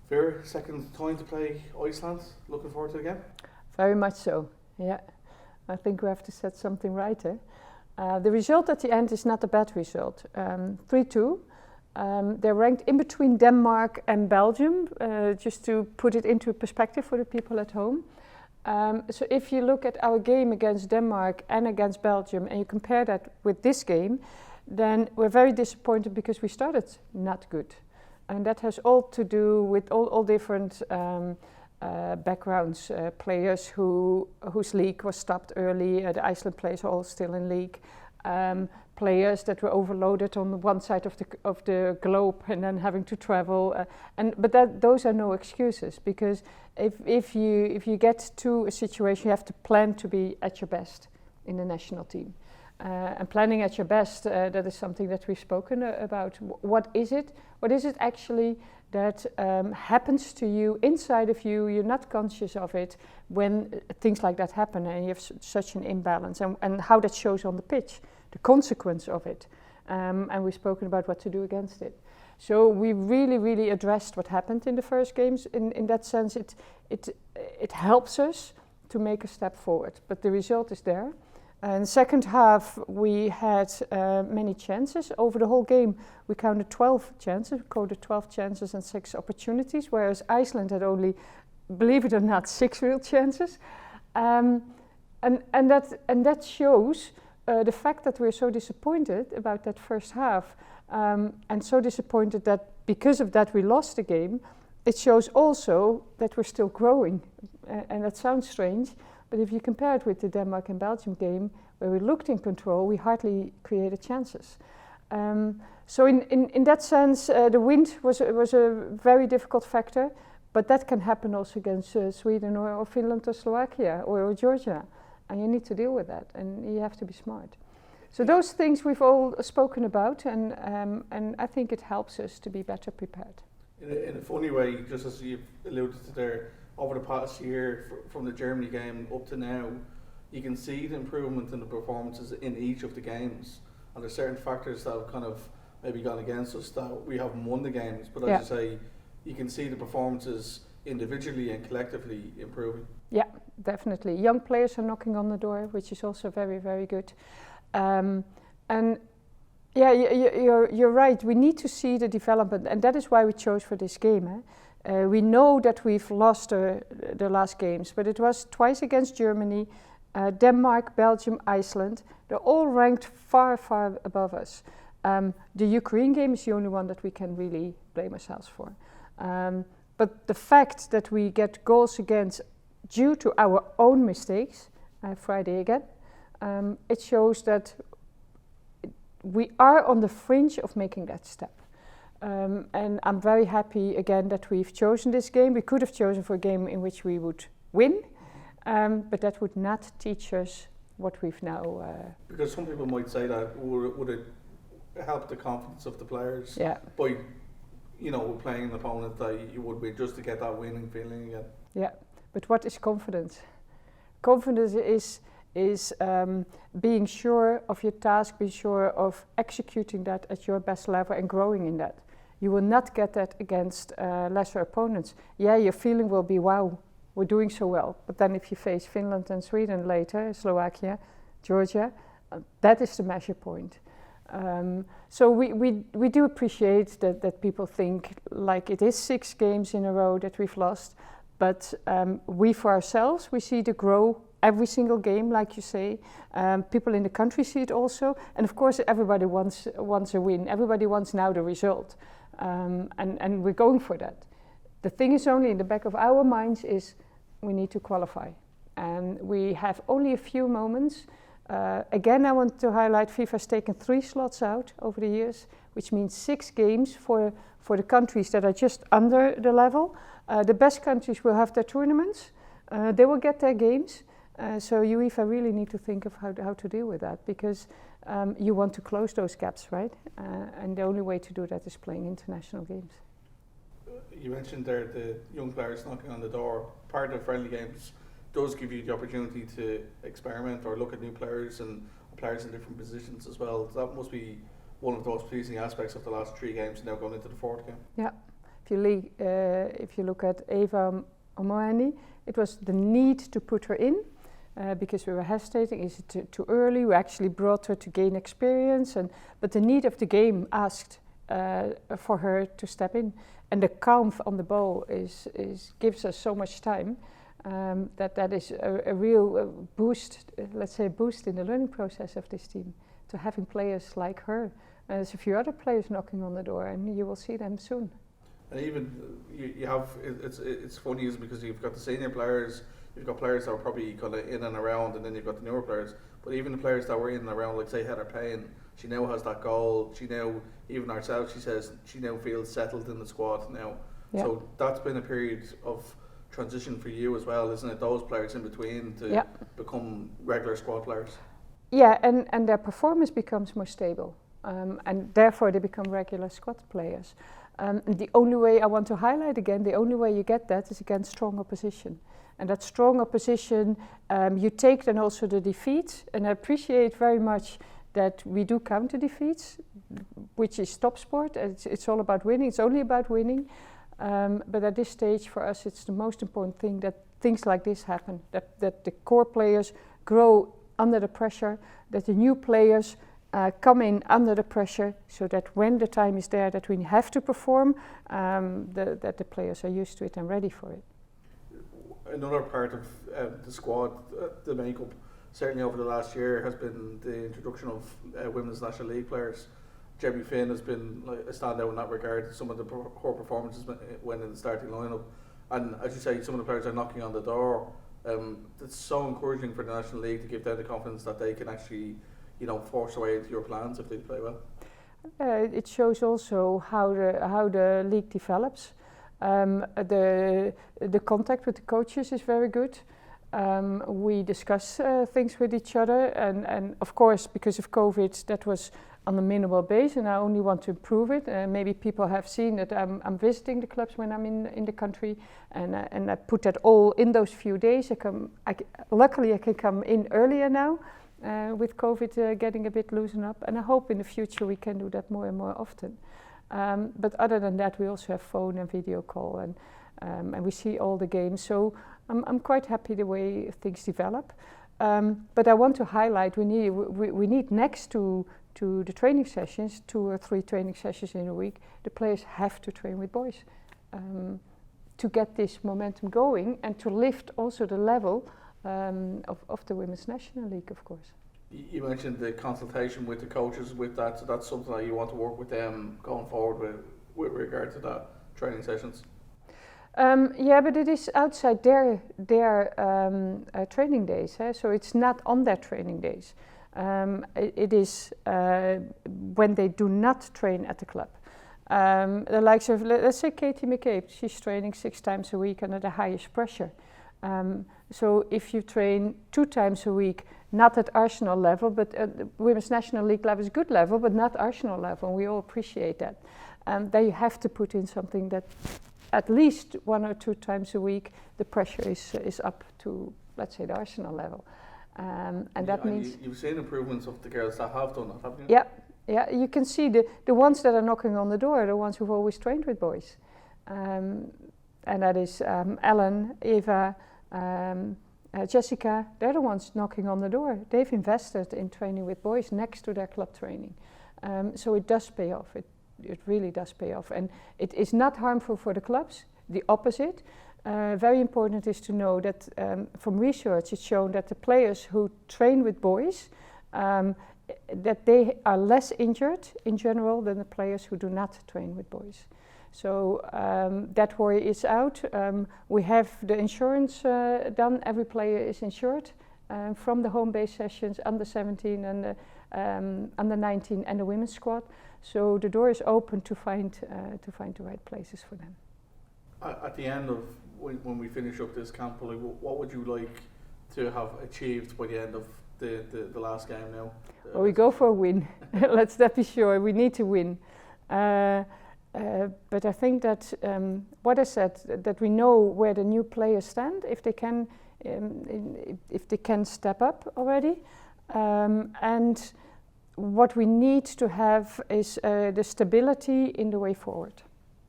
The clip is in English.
Vera, second time to play Iceland. Looking forward to it again? Very much so, yeah. I think we have to set something right here. The result at the end is not a bad result. 3-2. They're ranked in between Denmark and Belgium, just to put it into perspective for the people at home. So if you look at our game against Denmark and against Belgium and you compare that with this game, then we're very disappointed because we started not good. And that has all to do with all different backgrounds, players whose league was stopped early, the Iceland players are all still in league, players that were overloaded on one side of the globe and then having to travel, but those are no excuses, because if you get to a situation, you have to plan to be at your best in the national team. And planning at your best, that is something that we've spoken about. What is it? What is it actually that happens to you, inside of you, you're not conscious of it when things like that happen and you have such an imbalance, and how that shows on the pitch, the consequence of it. And we've spoken about what to do against it. So we really addressed what happened in the first games. In that sense, it helps us to make a step forward, but the result is there. In the second half, we had many chances. Over the whole game, we counted 12 chances. We coded 12 chances and 6 opportunities, whereas Iceland had only, believe it or not, 6 real chances. And that shows the fact that we're so disappointed about that first half, and so disappointed that because of that we lost the game. It shows also that we're still growing, and that sounds strange. But if you compare it with the Denmark and Belgium game, where we looked in control, we hardly created chances. So in that sense, the wind was a very difficult factor, but that can happen also against Sweden or Finland or Slovakia or Georgia. And you need to deal with that, and you have to be smart. So those things we've all spoken about, and I think it helps us to be better prepared. In a funny way, just as you've alluded to there, over the past year, from the Germany game up to now, you can see the improvement in the performances in each of the games. And there's certain factors that have kind of maybe gone against us that we haven't won the games. But as you say, you can see the performances individually and collectively improving. Yeah, definitely. Young players are knocking on the door, which is also very good. And yeah, you're right. We need to see the development, and that is why we chose for this game. We know that we've lost the last games, but it was twice against Germany, Denmark, Belgium, Iceland. They're all ranked far above us. The Ukraine game is the only one that we can really blame ourselves for. But the fact that we get goals against due to our own mistakes, Friday again, it shows that we are on the fringe of making that step. And I'm very happy again that we've chosen this game. We could have chosen for a game in which we would win, but that would not teach us what we've now... Because some people might say that would it help the confidence of the players by, playing an opponent that you would be just to get that winning feeling again. Yeah, but what is confidence? Confidence is being sure of your task, being sure of executing that at your best level and growing in that. You will not get that against lesser opponents. Yeah, your feeling will be, wow, we're doing so well. But then if you face Finland and Sweden later, Slovakia, Georgia, that is the measure point. So we do appreciate that people think like it is 6 games in a row that we've lost, but we for ourselves, we see the grow every single game, like you say. People in the country see it also, and of course everybody wants a win. Everybody wants now the result, and we're going for that. The thing is only in the back of our minds is we need to qualify, and we have only a few moments. Again, I want to highlight FIFA's taken 3 slots out over the years, which means 6 games for the countries that are just under the level. The best countries will have their tournaments. They will get their games. So UEFA really need to think of how to deal with that, because you want to close those gaps, right? And the only way to do that is playing international games. You mentioned there the young players knocking on the door. Part of friendly games does give you the opportunity to experiment or look at new players and players in different positions as well. That must be one of those pleasing aspects of the last 3 games now going into the 4th game. If you look at Eva Omoani, it was the need to put her in because we were hesitating. Is it too early? We actually brought her to gain experience, but the need of the game asked for her to step in. And the calm on the ball gives us so much time that is a real boost, let's say a boost in the learning process of this team, to having players like her. There's a few other players knocking on the door, and you will see them soon. And even you have, it's funny is because you've got the senior players, you've got players that are probably kind of in and around, and then you've got the newer players. But even the players that were in and around, like say Heather Payne, she now has that goal. She now, even herself, she says she now feels settled in the squad now. Yeah. So that's been a period of transition for you as well, isn't it? Those players in between to become regular squad players. Yeah, and their performance becomes more stable, and therefore they become regular squad players. And the only way I want to highlight again, the only way you get that is against strong opposition. And that strong opposition, you take then also the defeat, and I appreciate very much that we do counter defeats, which is top sport. It's all about winning, it's only about winning. But at this stage for us it's the most important thing that things like this happen, that the core players grow under the pressure, that the new players come in under the pressure, so that when the time is there that we have to perform, that the players are used to it and ready for it. Another part of the squad, the makeup, certainly over the last year, has been the introduction of Women's National League players. Jeremy Finn has been a standout in that regard. Some of the core performances when in the starting lineup, and as you say, some of the players are knocking on the door. It's so encouraging for the National League to give them the confidence that they can actually, force their way into your plans if they play well. It shows also how the league develops. The contact with the coaches is very good. We discuss things with each other, and of course, because of COVID, that was on a minimal base, and I only want to improve it. Maybe people have seen that I'm visiting the clubs when I'm in the country, and I put that all in those few days. Luckily, I can come in earlier now, with COVID getting a bit loosened up, and I hope in the future we can do that more and more often. But other than that, we also have phone and video call, and we see all the games. So I'm quite happy the way things develop. But I want to highlight we need next to the training sessions, 2 or 3 training sessions in a week, the players have to train with boys to get this momentum going and to lift also the level of the Women's National League, of course. You mentioned the consultation with the coaches with that, so that's something that you want to work with them going forward with regard to that training sessions? Yeah, but it is outside their training days, so it's not on their training days. It is when they do not train at the club. The likes of, let's say, Katie McCabe, she's training 6 times a week under the highest pressure. So if you train 2 times a week, not at Arsenal level, but at the Women's National League level is good level, but not Arsenal level, and we all appreciate that. Then you have to put in something that at least 1 or 2 times a week the pressure is up to, let's say, the Arsenal level. And that means... You've seen improvements of the girls that have done that, haven't you? Yeah, you can see the ones that are knocking on the door are the ones who've always trained with boys. And that is Ellen, Eva, Jessica, they're the ones knocking on the door. They've invested in training with boys next to their club training. So it does pay off, it really does pay off. And it is not harmful for the clubs, the opposite. Very important is to know that from research it's shown that the players who train with boys, that they are less injured in general than the players who do not train with boys. So that worry is out. We have the insurance done. Every player is insured from the home-based sessions, under 17 and under 19 and the women's squad. So the door is open to find the right places for them. At the end of when we finish up this camp, what would you like to have achieved by the end of the last game now? Well, we go for a win. Let's be sure. We need to win. But I think that what I said, that we know where the new players stand, if they can step up already, and what we need to have is the stability in the way forward.